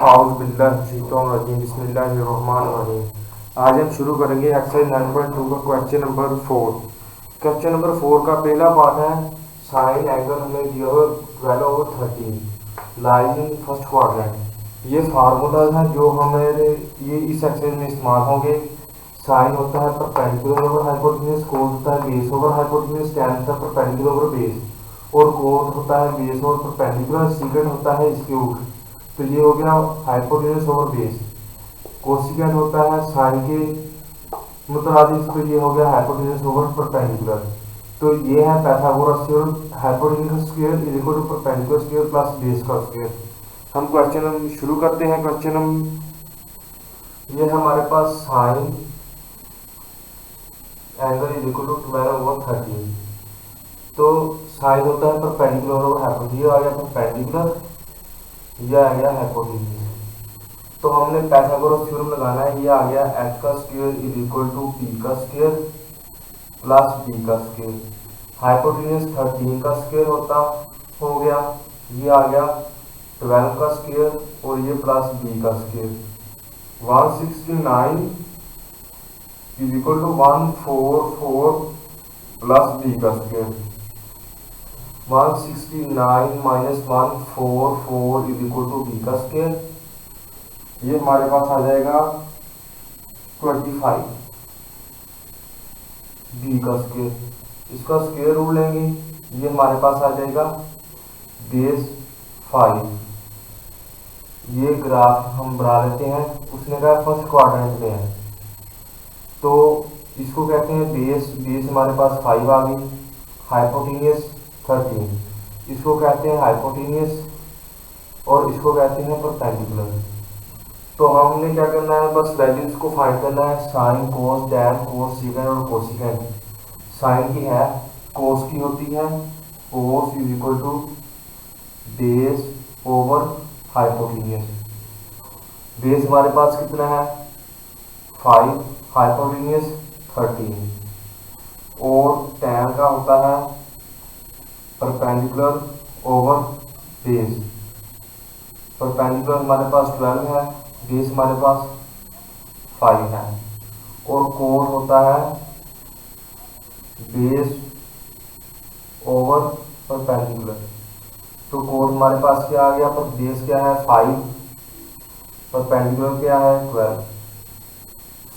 बिस्मिल्लाहिर्रहमानिर्रहीम। आज हम शुरू करेंगे एक्सरसाइज 9.2 का क्वेश्चन नंबर 4। क्वेश्चन नंबर 4 का पहला पार्ट है साइन एंगल हमें दिया हुआ 12/13 लाइज इन फर्स्ट क्वाड्रेंट। ये फार्मूलाज हैं जो हमारे ये इस एक्सरसाइज में इस्तेमाल होंगे। साइन होता है परपेंडिकुलर ओवर हाइपोटेन्यूज, कोस होता है बेस ओवर हाइपोटेन्यूज, टैन होता है परपेंडिकुलर ओवर बेस और कोट होता है बेस और परपेंडिकुलर, सीकेंट होता है इसके ऊपर। तो ये हो गया हाइपोटेन्यूज ओवर बेस। कोसिकेंट होता है साइन के मुताबिक, तो ये हो गया हाइपोटेन्यूज ओवर परपेंडिकुलर। तो ये है Pythagoras theorem, hypotenuse square is equal to perpendicular square plus base का स्क्वायर। हम क्वेश्चन शुरू करते हैं। क्वेश्चन ये हमारे पास sine angle is equal to 12/13। तो साइन होता है परपेंडिकुलर ओवर हाइपोटेन्यूज, ये आ गया परपेंडिकुलर, ये आ गया हाइपोटेन्यूज। तो हमने पाइथागोरस थ्योरम लगाना है। ये आ गया h का square is equal to p का स्क्वायर प्लस b का स्क्वायर। हाइपोटेन्यूज 13 का स्क्वायर होता हो गया, ये आ गया 12 का स्क्वायर और ये प्लस b का square. 169 is equal to 144 plus b का square. 169 minus 144 is equal to b का स्क्वायर। ये हमारे पास आ जाएगा 25 b का स्क्वायर। इसका स्क्वायर रूट लेंगे, ये हमारे पास आ जाएगा बेस 5। ये ग्राफ हम बना लेते हैं, उसने कहा फर्स्ट क्वाड्रेंट में है तो इसको कहते हैं बेस। बेस हमारे पास 5 आ गई, हाइपोटेन्यूज 13, इसको कहते हैं हाइपोटेन्यूज और इसको कहते हैं परपेंडिकुलर। तो हमने क्या करना है, बस वैल्यूज को फाइंड करना है। Sine cos tan cot secant और कोसिकेंट। साइन की है, कोस की होती है cos is equal to base over hypotenuse. Base हमारे पास कितना है 5, हाइपोटेन्यूज 13 और टैन का होता है परपेंडिकुलर ओवर बेस। परपेंडिकुलर हमारे पास 12 है, बेस हमारे पास 5 है और कोट होता है बेस ओवर परपेंडिकुलर। तो कोट हमारे पास क्या आ गया, पर बेस क्या है 5, परपेंडिकुलर क्या है 12।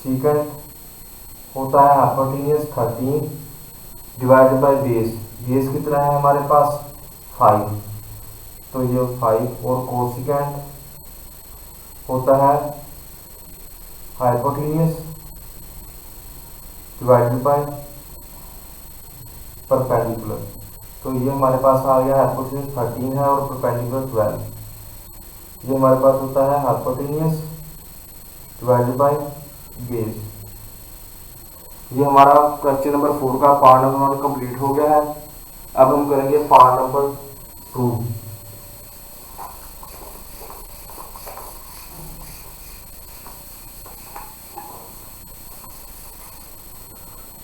सीकेंट होता है hypotenuse 13 divided by base. Base कितना है हमारे पास 5, तो ये 5 और कोसिकेंट होता है हाइपोटेन्यूज डिवाइडेड बाय परपेंडिकुलर। तो ये हमारे पास आ गया हाइपोटेन्यूज 13 है और परपेंडिकुलर 12। ये हमारे पास होता है हाइपोटेन्यूज डिवाइडेड बाय बेस। ये हमारा क्वेश्चन नंबर 4 का पार्ट नंबर 1 कंप्लीट हो गया है। अब हम करेंगे पार्ट नंबर 2।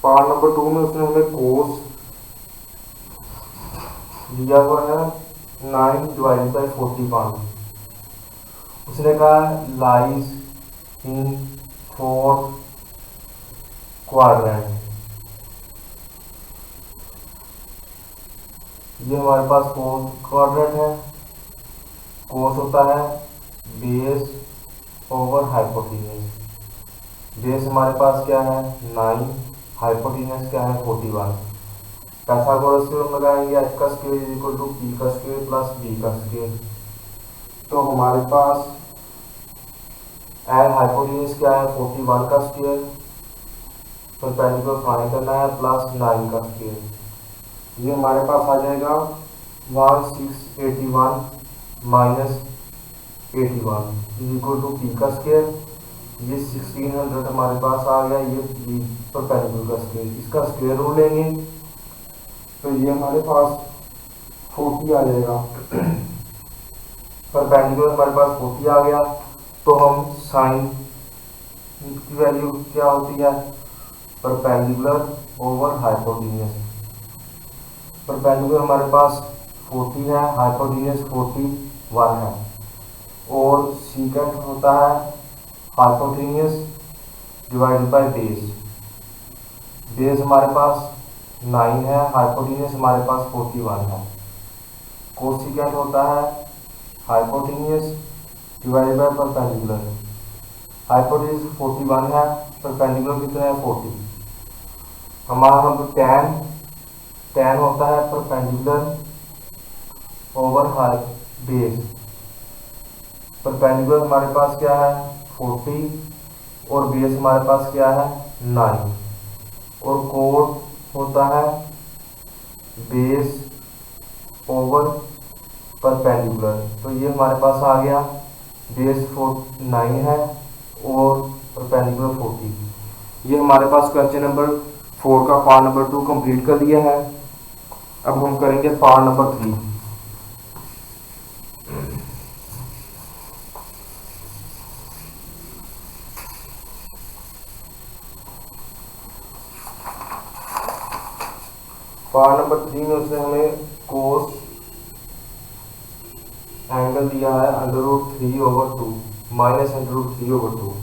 पार्ट नंबर 2 में उसने हमें कोस दिया हुआ है 9 डिवाइडेड बाई 41। उसने कहा लाइज इन फोर्थ क्वाड्रेंट। ये हमारे पास फोर्थ क्वाड्रेंट है। कोस होता है बेस ओवर हाइपोटेन्यूज। बेस हमारे पास क्या है 9, हाइपोटेन्यूज क्या है 41। पाइथागोरस थ्योरम लगाएंगे, h का square is equal to p का स्क्वायर प्लस b का स्क्वायर। तो हमारे पास हाइपोटेन्यूज क्या है 41 का स्क्वायर, परपेंडिकुलर फाइंड करना है प्लस 9 का स्क्वायर। ये हमारे पास आ जाएगा 1681 minus 81 is equal to p का स्क्वायर। ये 1600 हमारे पास आ गया, ये परपेंडिकुलर का स्क्वायर। इसका स्क्वायर रूट लेंगे तो ये हमारे पास 40 आ जाएगा। परपेंडिकुलर हमारे पास 40 आ गया। तो हम साइन की वैल्यू क्या होती है परपेंडिकुलर ओवर हाइपोटेन्यूज। परपेंडिकुलर हमारे पास 40 है, हाइपोटेन्यूज 41 है और सीकेंट होता है hypotenuse divided by base. Base हमारे पास 9 है, हाइपोटेन्यूज हमारे पास 41 है। कोसिकेंट होता है hypotenuse divided by perpendicular. Hypotenuse 41 है, परपेंडिकुलर कितना है 40। हमारा हम tan होता है परपेंडिकुलर ओवर बेस। परपेंडिकुलर हमारे पास क्या है 40 और बेस हमारे पास क्या है 9। और कोट होता है बेस ओवर परपेंडिकुलर। तो ये हमारे पास आ गया, बेस 9 है और परपेंडिकुलर 40। ये हमारे पास क्वेश्चन नंबर 4 का पार्ट नंबर 2 कंप्लीट कर लिया है। अब हम करेंगे पार्ट नंबर 3। पार्ट नंबर 3 में उसने हमें कोस एंगल दिया है √3/2 माइनस √3/2।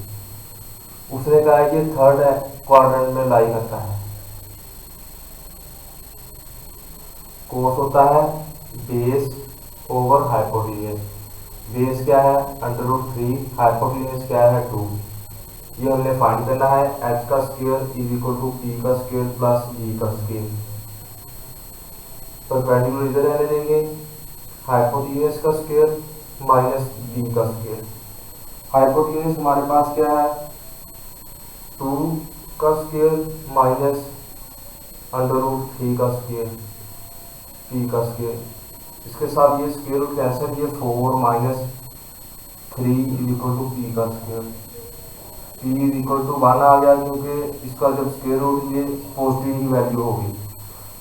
उसने कहा है कि थर्ड क्वाड्रेंट में लाई करता है। कोस होता है बेस ओवर हाइपोटेन्यूज। बेस क्या है √3, हाइपोटेन्यूज क्या है 2। ये हमने फाइंड करना है। h का स्क्वायर p का स्क्वायर प्लस e का स्क्वायर। परपेंडिकुलर इधर रहने देंगे, हाइपोटेन्यूज का स्क्वायर माइनस b का स्क्वायर। हाइपोटेन्यूज हमारे पास क्या है 2 का स्क्वायर माइनस √3 का स्क्वायर p का स्क्वायर। इसके साथ ये स्क्वायर रूट कैंसिल, ये 4 माइनस 3 p का स्क्वायर। p 1 आ गया क्योंकि इसका जब स्क्वायर रूट ये पॉजिटिव की वैल्यू होगी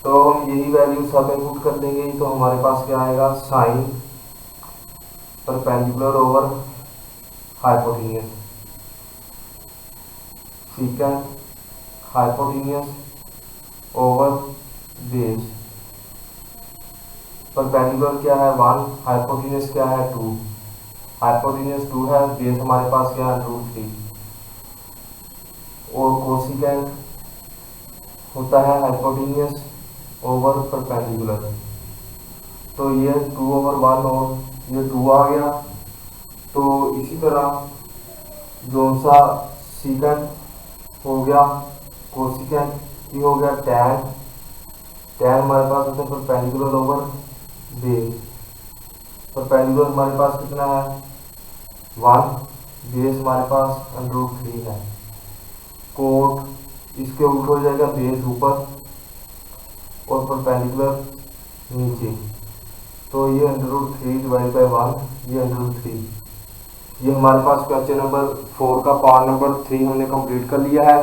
तो हम यही वैल्यू सब इनपुट कर देंगे। तो हमारे पास क्या आएगा sine perpendicular over hypotenuse, secant hypotenuse over base. Perpendicular क्या है 1, हाइपोटेन्यूज क्या है 2। हाइपोटेन्यूज 2 है, बेस हमारे पास क्या है √3। और कोसिकेंट होता है हाइपोटेन्यूज ओवर परपेंडिकुलर। तो ये 2/1 और ये 2 आ गया। तो इसी तरह जो सा सीकेंट हो गया कोसिकेंट, ये हो गया tan हमारे पास होता है परपेंडिकुलर ओवर बेस। परपेंडिकुलर हमारे पास कितना है 1, बेस हमारे पास √3 है। कोट इसके उल्ट हो जाएगा, बेस ऊपर और परपेंडिकुलर नीचे। तो ये √3 डिवाइड बाई 1, ये √3। ये हमारे पास क्वेश्चन नंबर 4 का पार्ट नंबर 3 हमने कंप्लीट कर लिया है।